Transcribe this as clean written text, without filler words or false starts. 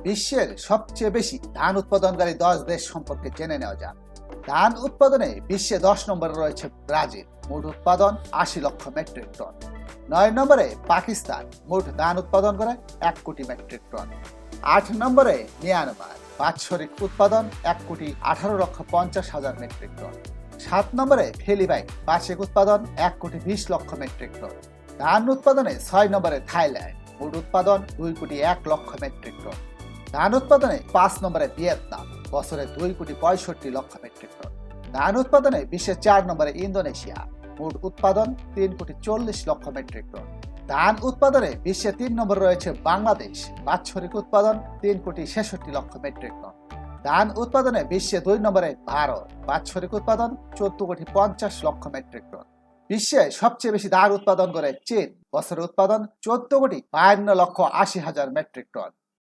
বিশ্বের সবচেয়ে বেশি ধান উৎপাদনকারী 10 দেশ সম্পর্কে জেনে নেওয়া যাক। ধান উৎপাদনে বিশ্বে 10 নম্বরে রয়েছে ব্রাজিল, মোট উৎপাদন 80 লক্ষ মেট্রিক টন। 9 নম্বরে পাকিস্তান, মোট ধান উৎপাদন করে 1 কোটি মেট্রিক টন। 8 নম্বরে মিয়ানমার, বাৎসরিক উৎপাদন 1 কোটি 18 লক্ষ 50 হাজার মেট্রিক টন। 7 নম্বরে ফিলিপাইন, বার্ষিক উৎপাদন 1 কোটি 20 লক্ষ মেট্রিক টন। ধান উৎপাদনে 6 নম্বরে থাইল্যান্ড, মোট উৎপাদন 2 কোটি 1 লক্ষ মেট্রিক টন। ধান উৎপাদনে 5 নম্বরে ভিয়েতনাম, বছরে 2 কোটি 65 লক্ষ মেট্রিক টন। ধান উৎপাদনে বিশ্বের 4 নম্বরে ইন্দোনেশিয়া, মোট উৎপাদন 3 কোটি 40 লক্ষ মেট্রিক টন। ধান উৎপাদনে বিশ্বে 3 নম্বরে রয়েছে বাংলাদেশ, বাৎসরিক উৎপাদন 3 কোটি 66 লক্ষ মেট্রিক টন। ধান উৎপাদনে বিশ্বে 2 নম্বরে ভারত, বাৎসরিক উৎপাদন 14 কোটি 50 লক্ষ মেট্রিক টন। বিশ্বে সবচেয়ে বেশি ধান উৎপাদন করে চীন, বছরে উৎপাদন 14 কোটি 52 লক্ষ 80 হাজার মেট্রিক টন।